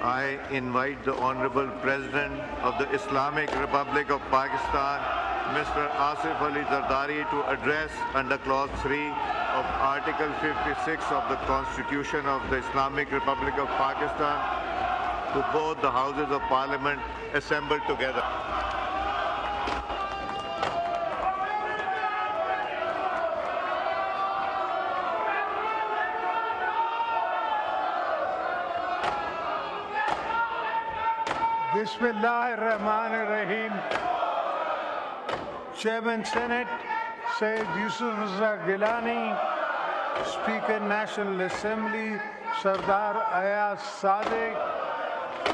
I invite the Honorable President of the Islamic Republic of Pakistan, Mr. Asif Ali Zardari, to address under Clause 3 of Article 56 of the Constitution of the Islamic Republic of Pakistan to both the Houses of Parliament assembled together. Bismillahir-Rahmanir-Rahim. Chairman Senate Sayyid Yusuf Raza Gilani, Speaker National Assembly Sardar Ayaz Sadiq,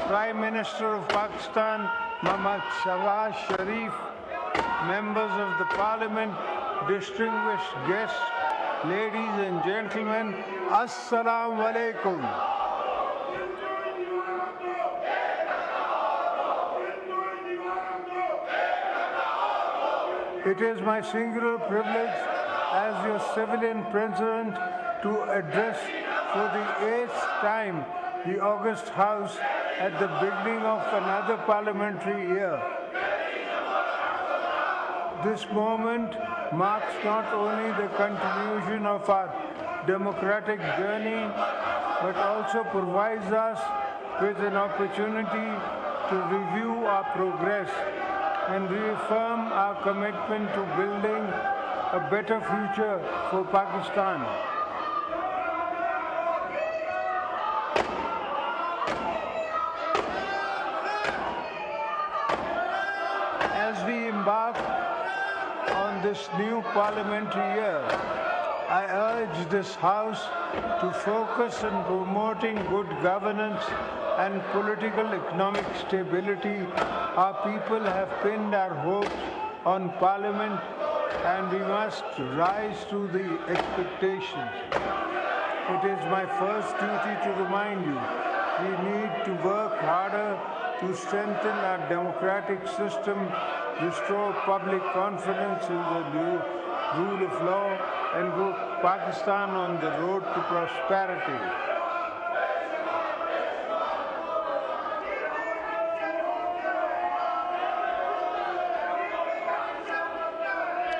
Prime Minister of Pakistan Muhammad Shehbaz Sharif, members of the Parliament, distinguished guests, ladies and gentlemen, Assalamu alaikum. It is my singular privilege as your civilian president to address for the 8th time the August House at the beginning of another parliamentary year. This moment marks not only the continuation of our democratic journey, but also provides us with an opportunity to review our progress and reaffirm our commitment to building a better future for Pakistan. As we embark on this new parliamentary year, I urge this House to focus on promoting good governance and political economic stability. Our people have pinned our hopes on Parliament, and we must rise to the expectations. It is my first duty to remind you, we need to work harder to strengthen our democratic system, restore public confidence in the rule of law, and put Pakistan on the road to prosperity.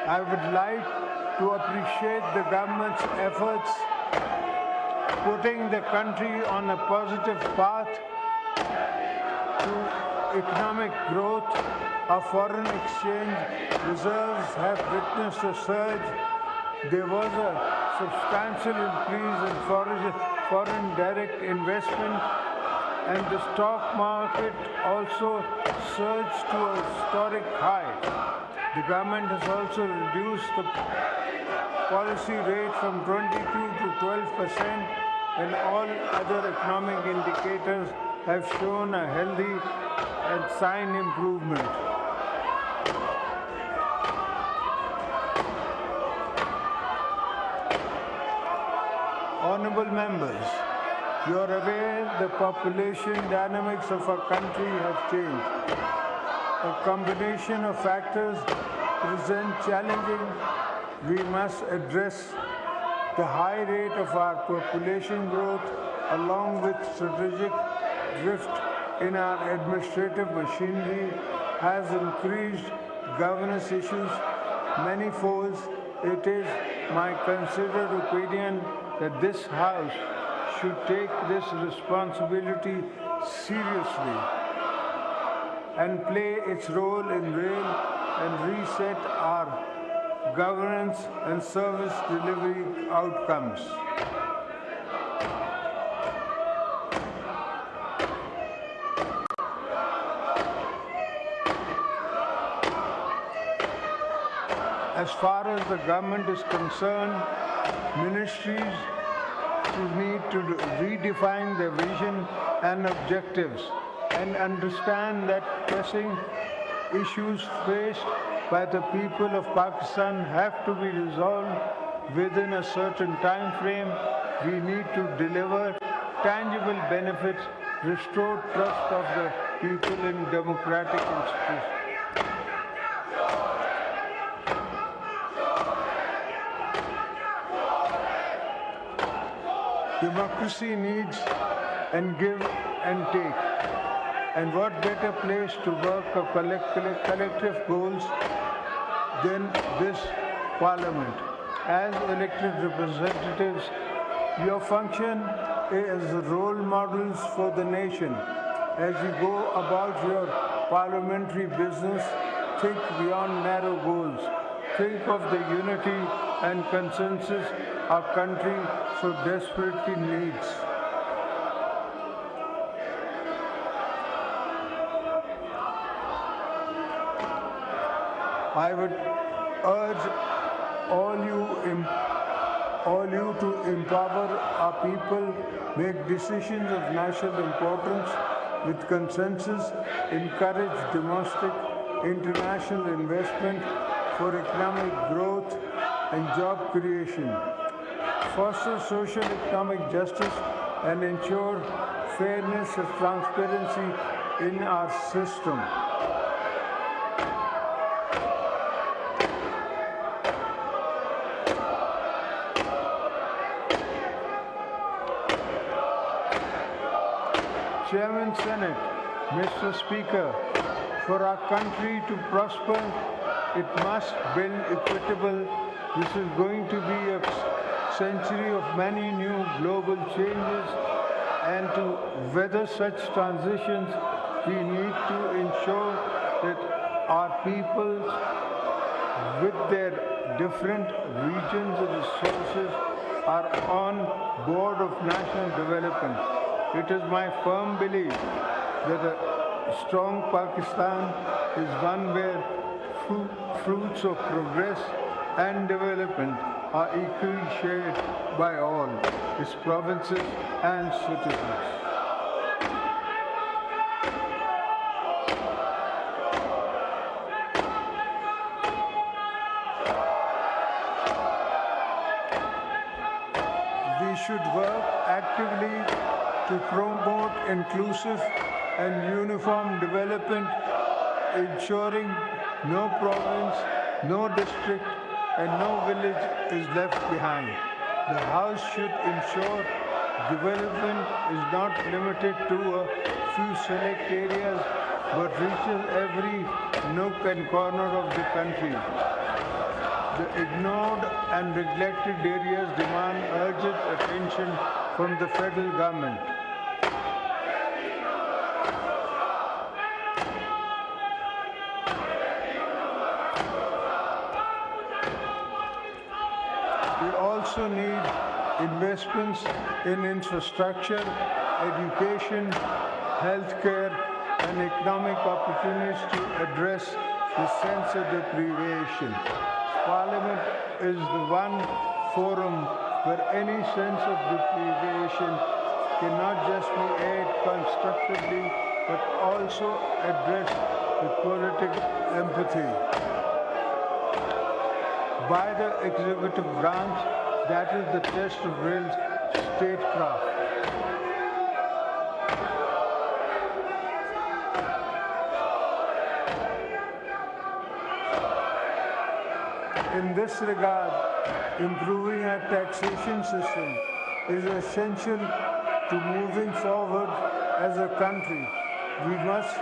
I would like to appreciate the government's efforts putting the country on a positive path to economic growth. Our foreign exchange reserves have witnessed a surge. There was a substantial increase in foreign direct investment, and the stock market also surged to a historic high. The government has also reduced the policy rate from 22 to 12%, and all other economic indicators have shown a healthy and sign improvement. Honorable members, you are aware the population dynamics of our country have changed. A combination of factors present challenging. We must address the high rate of our population growth along with strategic drift in our administrative machinery has increased governance issues manifold. It is my considered opinion that this House should take this responsibility seriously and play its role in rail and reset our governance and service delivery outcomes. As far as the government is concerned, ministries need to redefine their vision and objectives and understand that pressing issues faced by the people of Pakistan have to be resolved within a certain time frame. We need to deliver tangible benefits, restore trust of the people in democratic institutions. Democracy needs and give and take. And what better place to work of collective goals than this Parliament? As elected representatives, your function is role models for the nation. As you go about your parliamentary business, think beyond narrow goals. Think of the unity and consensus our country so desperately needs. I would urge all you to empower our people, make decisions of national importance with consensus, encourage domestic, international investment for economic growth and job creation, foster social economic justice and ensure fairness and transparency in our system. Chairman Senate, Mr. Speaker, for our country to prosper, it must build equitable. This is going to be a century of many new global changes, and to weather such transitions, we need to ensure that our peoples, with their different regions and resources, are on board of national development. It is my firm belief that a strong Pakistan is one where fruits of progress and development are equally shared by all its provinces and citizens. We should work actively to promote inclusive and uniform development, ensuring no province, no district, and no village is left behind. The House should ensure development is not limited to a few select areas, but reaches every nook and corner of the country. The ignored and neglected areas demand urgent attention from the federal government. We also need investments in infrastructure, education, healthcare, and economic opportunities to address the sense of deprivation. Parliament is the one forum where any sense of deprivation cannot just be aired constructively, but also addressed with political empathy. By the executive branch, that is the test of real statecraft. In this regard, improving our taxation system is essential to moving forward as a country. We must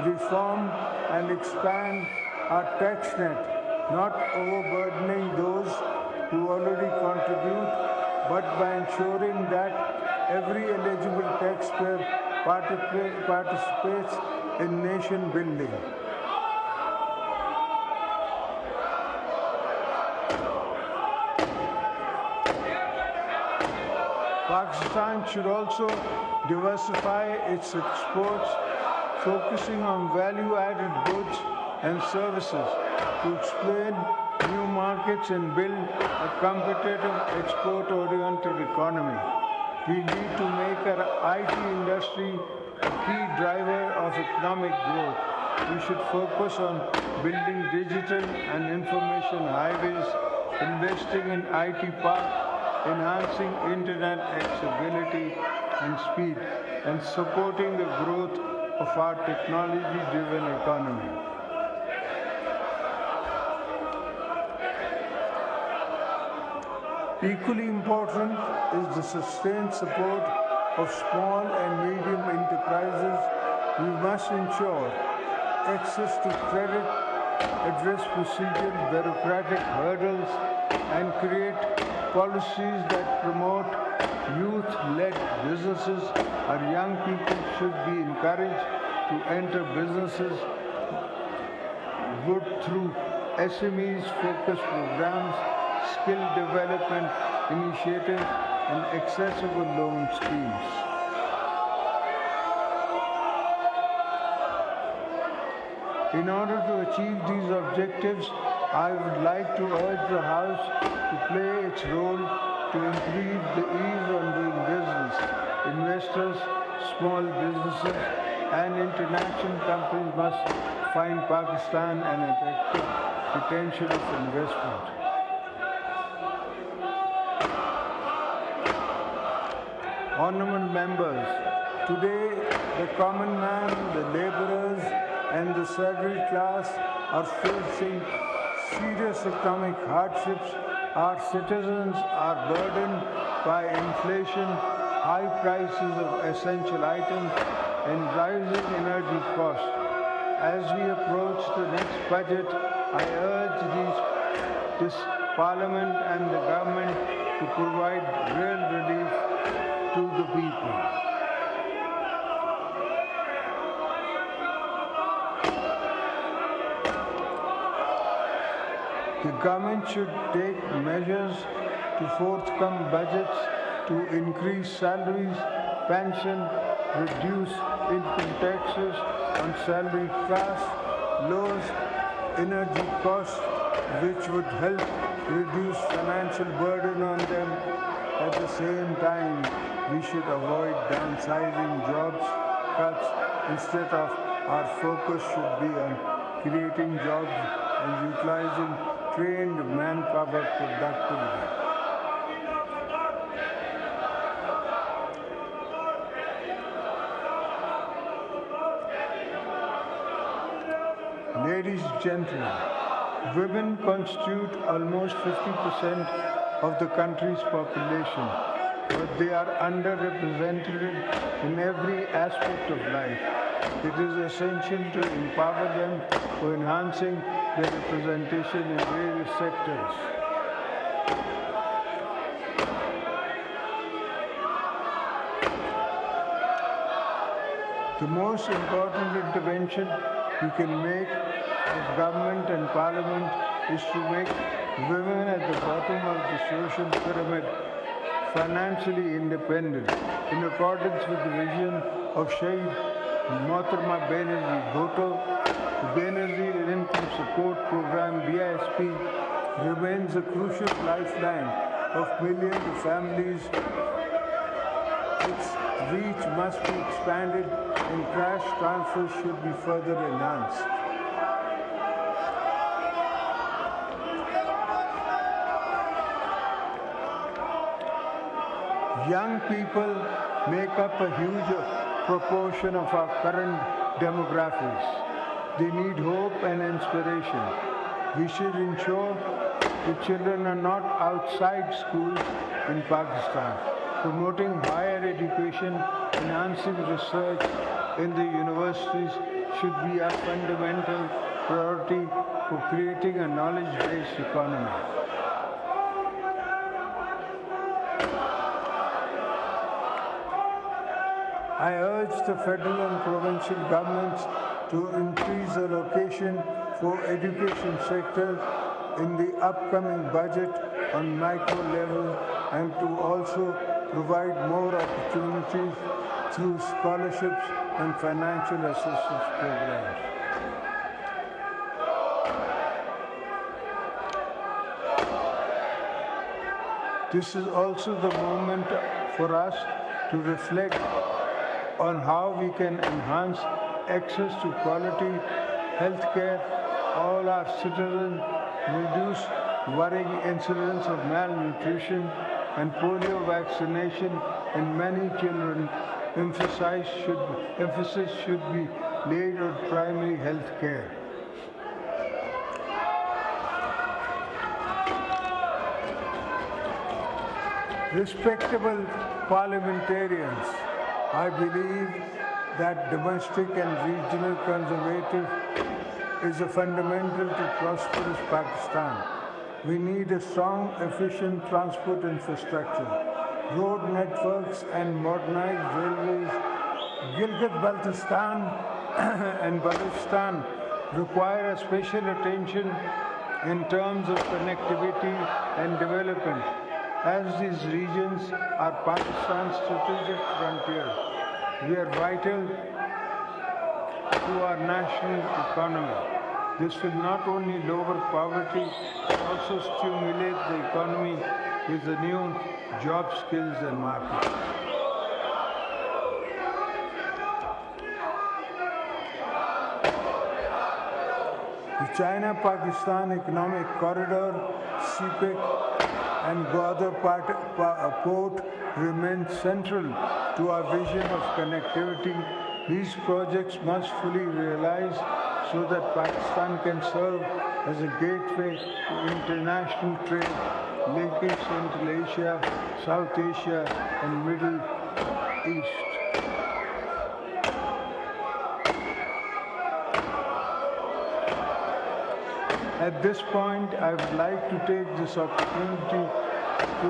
reform and expand our tax net, not overburdening those who already contribute, but by ensuring that every eligible taxpayer participates in nation building. Pakistan should also diversify its exports, focusing on value-added goods and services to expand new markets and build a competitive export-oriented economy. We need to make our IT industry a key driver of economic growth. We should focus on building digital and information highways, investing in IT parks, enhancing internet accessibility and speed, and supporting the growth of our technology-driven economy. Equally important is the sustained support of small and medium enterprises, we must ensure access to credit, address procedural bureaucratic hurdles, and create policies that promote youth-led businesses. Our young people should be encouraged to enter businesses good through SMEs-focused programs, skill development initiatives, and accessible loan schemes. In order to achieve these objectives, I would like to urge the House to play its role to increase the ease on doing business. Investors, small businesses, and international companies must find Pakistan an attractive potential of investment. Honorable members, today the common man, the laborers, and the salaried class are facing serious economic hardships. Our citizens are burdened by inflation, high prices of essential items, and rising energy costs. As we approach the next budget, I urge this Parliament and the government to provide real relief to the people. The government should take measures to forthcome budgets to increase salaries, pension, reduce income taxes on salaried class, lower energy costs, which would help reduce financial burden on them. At the same time, we should avoid downsizing jobs cuts. Instead of our focus should be on creating jobs and utilizing trained manpower productively. Ladies and gentlemen, women constitute almost 50% of the country's population, but they are underrepresented in every aspect of life. It is essential to empower them for enhancing their representation in various sectors. The most important intervention we can make as government and parliament is to make women at the bottom of the social pyramid financially independent, in accordance with the vision of Mohtarama Banerjee Bhutto. The Banerjee Income Support Program (BISP) remains a crucial lifeline of millions of families. Its reach must be expanded and cash transfers should be further enhanced. Young people make up a huge proportion of our current demographics. They need hope and inspiration. We should ensure the children are not outside schools in Pakistan. Promoting higher education, enhancing research in the universities should be a fundamental priority for creating a knowledge-based economy. I urge the federal and provincial governments to increase allocation for education sector in the upcoming budget on micro level and to also provide more opportunities through scholarships and financial assistance programs. This is also the moment for us to reflect on how we can enhance access to quality health care, all our citizens, reduce worrying incidents of malnutrition and polio vaccination in many children. Emphasis should be laid on primary health care. Respectable parliamentarians, I believe that domestic and regional conservative is a fundamental to prosperous Pakistan. We need a strong, efficient transport infrastructure, road networks and modernized railways. Gilgit-Baltistan and Balochistan require a special attention in terms of connectivity and development, as these regions are Pakistan's strategic frontier. They are vital to our national economy. This will not only lower poverty, but also stimulate the economy with the new job skills and markets. The China-Pakistan Economic Corridor, CPEC, and Gwadar Port remain central to our vision of connectivity. These projects must fully realize so that Pakistan can serve as a gateway to international trade, linking Central Asia, South Asia, and Middle East. At this point, I would like to take this opportunity to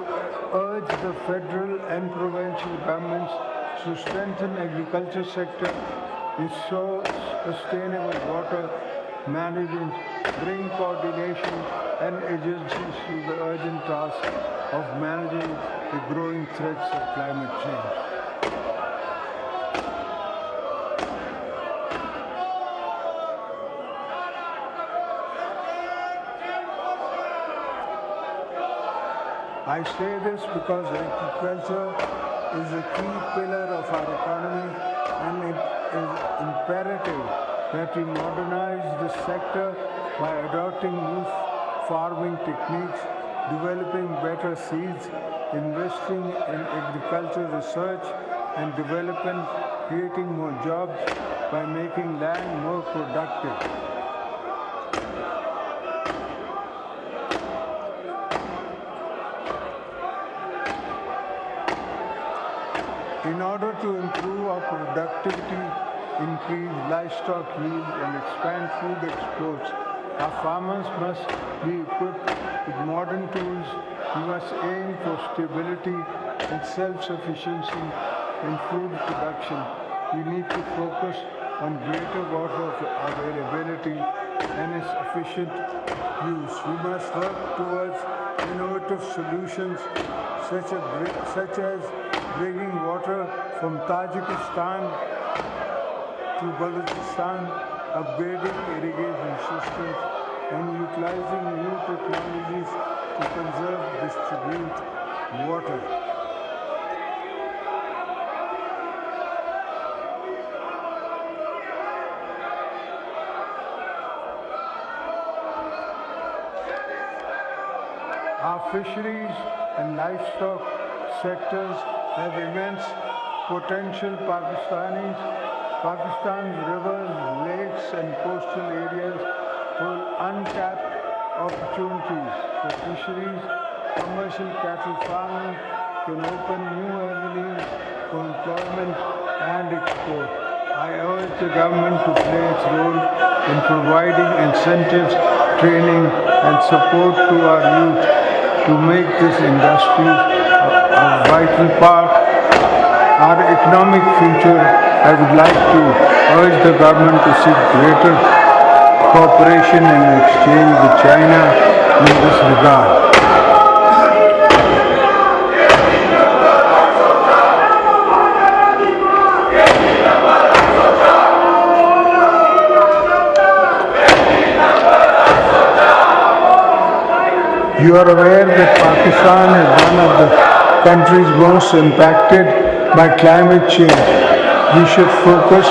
urge the federal and provincial governments to strengthen agriculture sector, ensure sustainable water management, bring coordination and agencies to the urgent task of managing the growing threats of climate change. I say this because agriculture is a key pillar of our economy, and it is imperative that we modernize this sector by adopting new farming techniques, developing better seeds, investing in agricultural research and development, creating more jobs by making land more productive. In order to improve our productivity, increase livestock yield, and expand food exports, our farmers must be equipped with modern tools. We must aim for stability and self-sufficiency in food production. We need to focus on greater water availability and its efficient use. We must work towards innovative solutions such as bringing water from Tajikistan to Balochistan, upgrading irrigation systems, and utilizing new technologies to conserve and distribute water. Our fisheries and livestock sectors have immense potential. Pakistan's rivers, lakes, and coastal areas hold untapped opportunities for fisheries. Commercial cattle farming can open new avenues for employment and export. I urge the government to play its role in providing incentives, training, and support to our youth to make this industry a vital part our economic future. I would like to urge the government to seek greater cooperation and exchange with China in this regard. You are aware that Pakistan is one of the countries most impacted by climate change. We should focus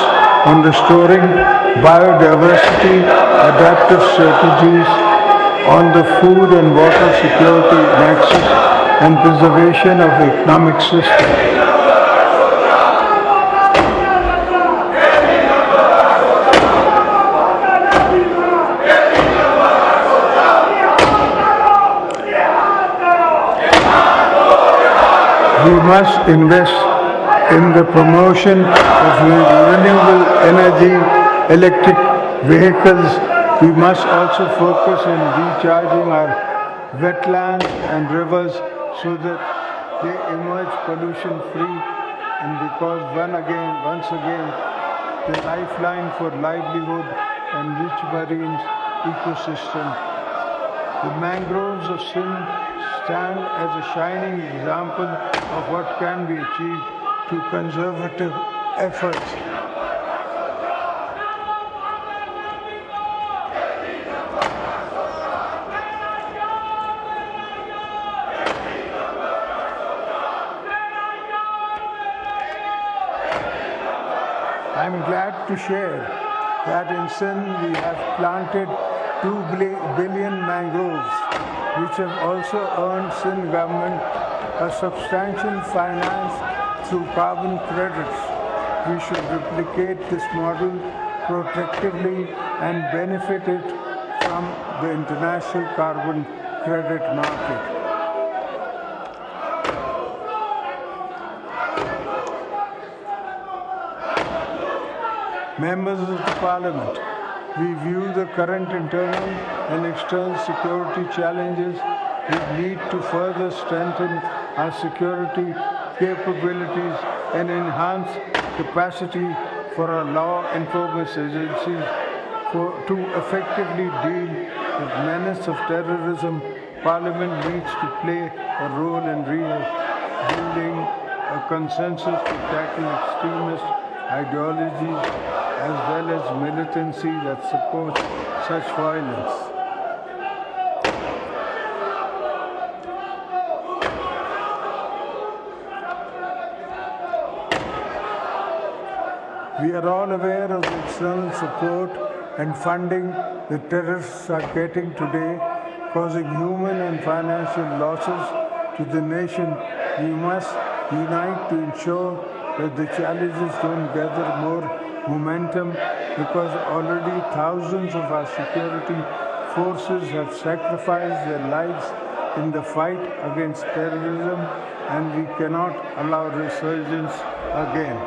on restoring biodiversity, adaptive strategies on the food and water security nexus, and preservation of economic systems. We must invest in the promotion of renewable renewable energy, electric vehicles. We must also focus on recharging our wetlands and rivers so that they emerge pollution-free, and because once again, the lifeline for livelihood and rich marine ecosystem. The mangroves of Sindh stand as a shining example of what can be achieved through conservative efforts. I'm glad to share that in Sindh we have planted 2 billion mangroves, which have also earned Sindh government a substantial finance through carbon credits. We should replicate this model protectively and benefit it from the international carbon credit market. Members of the Parliament, we view the current internal and external security challenges. We need to further strengthen our security capabilities and enhance capacity for our law enforcement agencies to effectively deal with menace of terrorism. Parliament needs to play a role in building a consensus to tackle extremist ideologies as well as militancy that supports such violence. We are all aware of the external support and funding the terrorists are getting today, causing human and financial losses to the nation. We must unite to ensure that the challenges don't gather more momentum, because already thousands of our security forces have sacrificed their lives in the fight against terrorism, and we cannot allow resurgence again.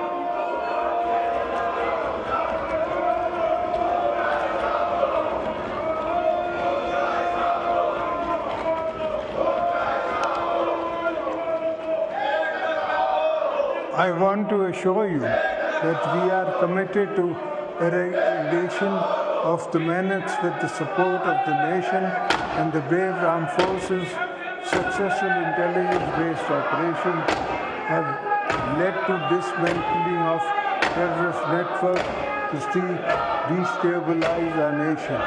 I want to assure you that we are committed to eradication of the menace with the support of the nation and the brave armed forces. Successful intelligence-based operations have led to dismantling of terrorist networks to destabilize our nation.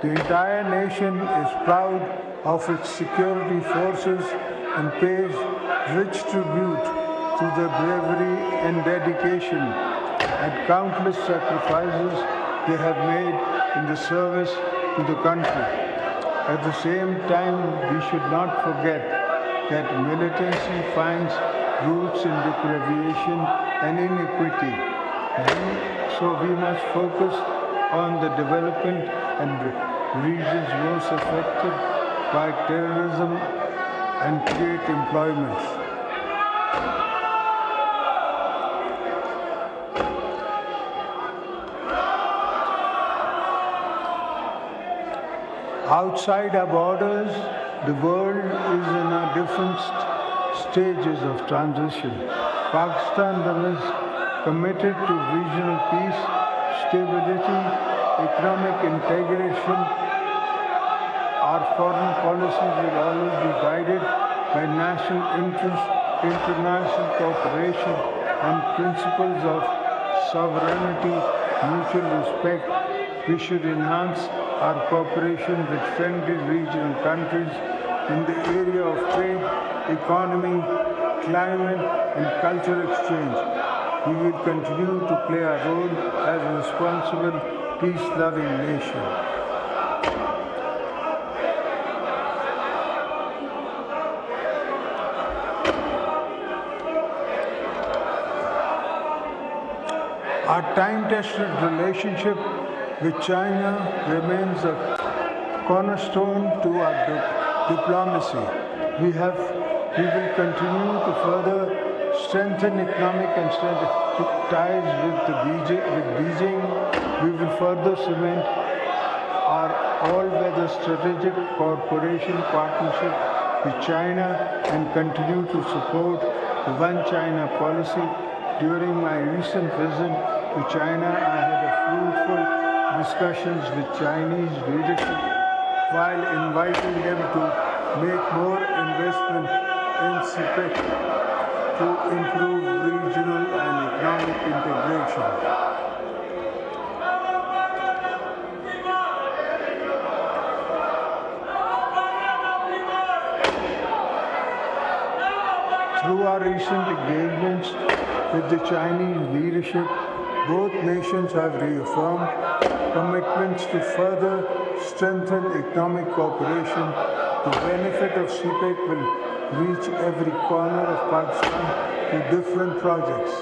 The entire nation is proud of its security forces and pays rich tribute to their bravery and dedication and countless sacrifices they have made in the service to the country. At the same time, we should not forget that militancy finds roots in deprivation and inequity. So we must focus on the development and regions most affected by terrorism and create employment. Outside our borders, the world is in a different stages of transition. Pakistan remains committed to regional peace, stability, economic integration. Our foreign policies will always be guided by national interest, international cooperation, and principles of sovereignty, mutual respect. We should enhance our cooperation with friendly regional countries in the area of trade, economy, climate, and cultural exchange. We will continue to play our role as a responsible, peace-loving nation. Our time-tested relationship with China remains a cornerstone to our diplomacy. We will continue to further strengthen economic and strategic ties with Beijing. We will further cement our all-weather strategic cooperation partnership with China and continue to support the One China policy. During my recent visit to China, I had a fruitful discussions with Chinese leadership while inviting them to make more investment in CPEC to improve regional and economic integration. Through our recent engagements with the Chinese leadership, both nations have reaffirmed commitments to further strengthen economic cooperation. The benefit of CPEC will reach every corner of Pakistan through different projects.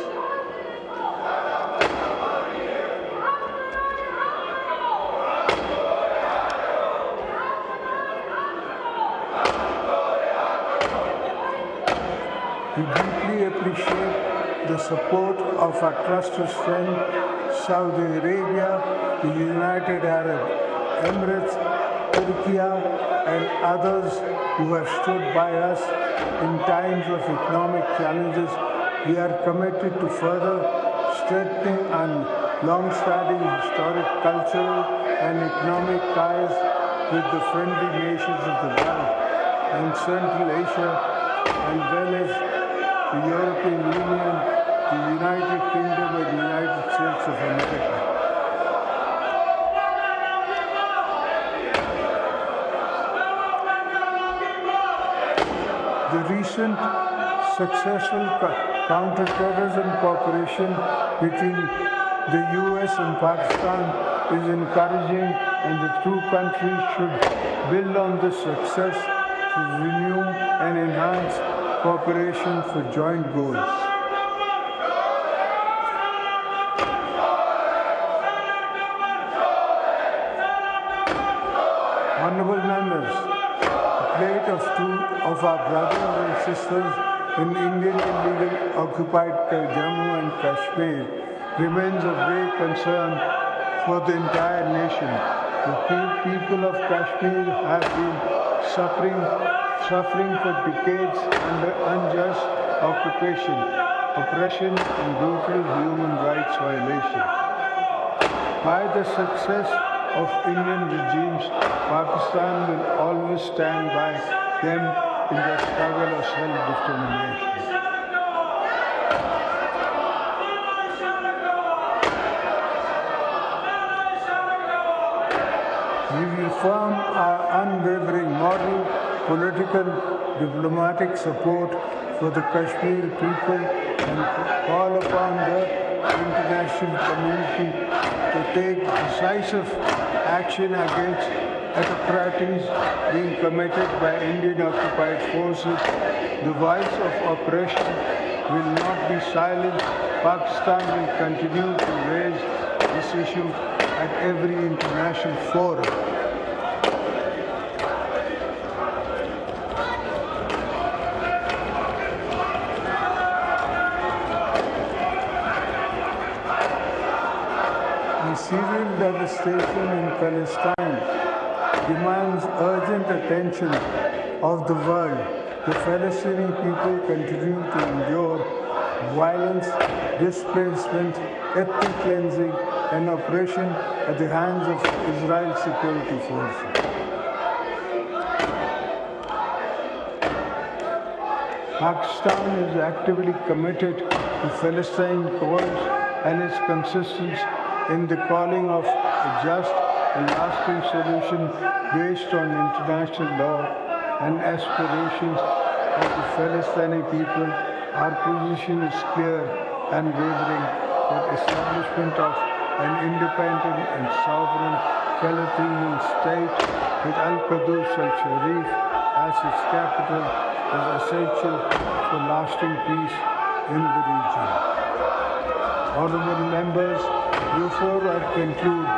We deeply appreciate the support of our trusted friend Saudi Arabia, the United Arab Emirates, Turkey, and others who have stood by us in times of economic challenges. We are committed to further strengthening our long-standing historic, cultural, and economic ties with the friendly nations of the Gulf and Central Asia, as well as the European Union, the United Kingdom, and the United States of America. The recent successful counter-terrorism cooperation between the US and Pakistan is encouraging, and the two countries should build on this success to renew and enhance cooperation for joint goals. Honorable members, the plight of two of our brothers and sisters in Indian illegal occupied Jammu and Kashmir remains of great concern for the entire nation. The people of Kashmir have been suffering for decades under unjust oppression and brutal human rights violations. By the success of Indian regimes, Pakistan will always stand by them in the struggle of self-determination. We will firm our unwavering moral, political, diplomatic support for the Kashmir people and call upon the international community to take decisive action against atrocities being committed by Indian occupied forces. The voice of oppression will not be silenced. Pakistan will continue to raise this issue at every international forum. The Syrian devastation in Palestine demands urgent attention of the world. The Palestinian people continue to endure violence, displacement, ethnic cleansing, and oppression at the hands of Israel's security forces. Pakistan is actively committed to Palestine cause and is consistent in the calling of a just and lasting solution based on international law and aspirations of the Palestinian people. Our position is clear and wavering that establishment of an independent and sovereign Palestinian state with Al-Quds al-Sharif as its capital is essential for lasting peace in the region. Honorable members, before I conclude,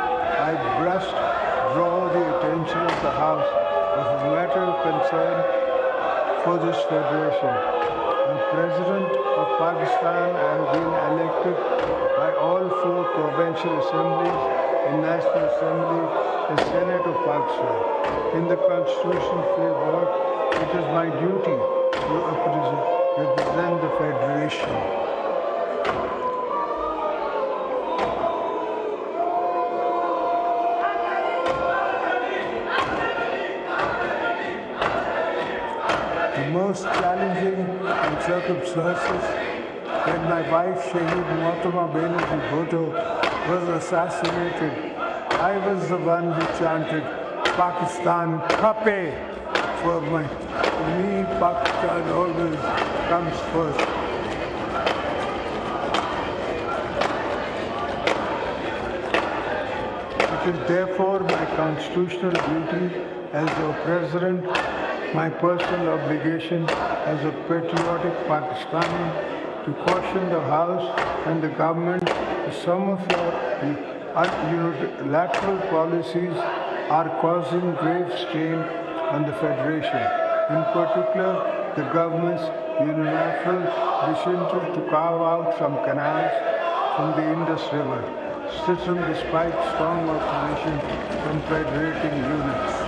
I must draw the attention of the House of a matter concerning concern for this federation. I'm President of Pakistan. I have been elected by all 4 provincial assemblies and National Assembly and Senate of Pakistan. In the Constitutional framework, it is my duty to represent the federation. The most challenging circumstances when my wife Shehbaz was assassinated, I was the one who chanted Pakistan Kape for me. Pakistan always comes first. It is therefore my constitutional duty as your president, my personal obligation as a patriotic Pakistani to caution the House and the government that some of your unilateral policies are causing grave strain on the Federation. In particular, the government's unilateral decision to carve out some canals from the Indus River system despite strong opposition from federating units.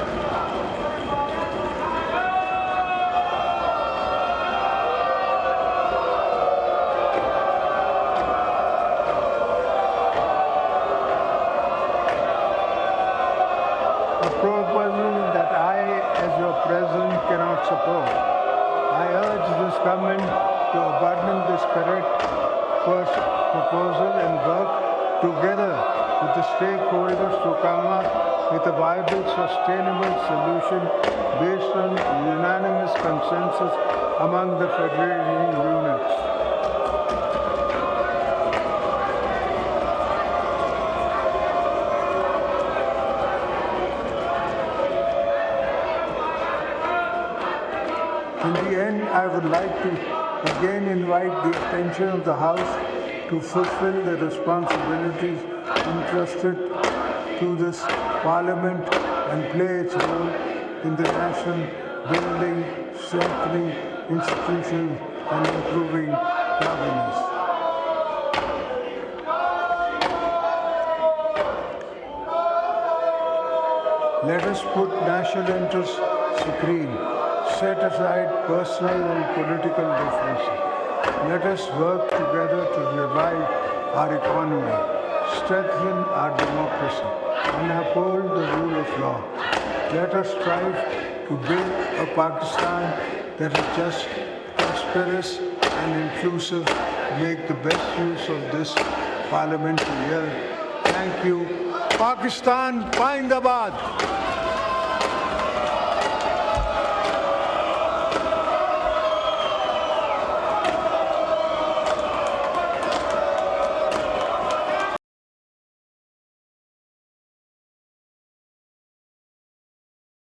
Support. I urge this government to abandon this correct first proposal and work together with the stakeholders to come up with a viable, sustainable solution based on unanimous consensus among the federating units. In the end, I would like to again invite the attention of the House to fulfill the responsibilities entrusted to this Parliament and play its role in the nation building, strengthening institutions and improving governance. Let us put national interests supreme. Set aside personal and political differences. Let us work together to revive our economy, strengthen our democracy, and uphold the rule of law. Let us strive to build a Pakistan that is just, prosperous, and inclusive. Make the best use of this parliamentary year. Thank you. Pakistan, Zindabad.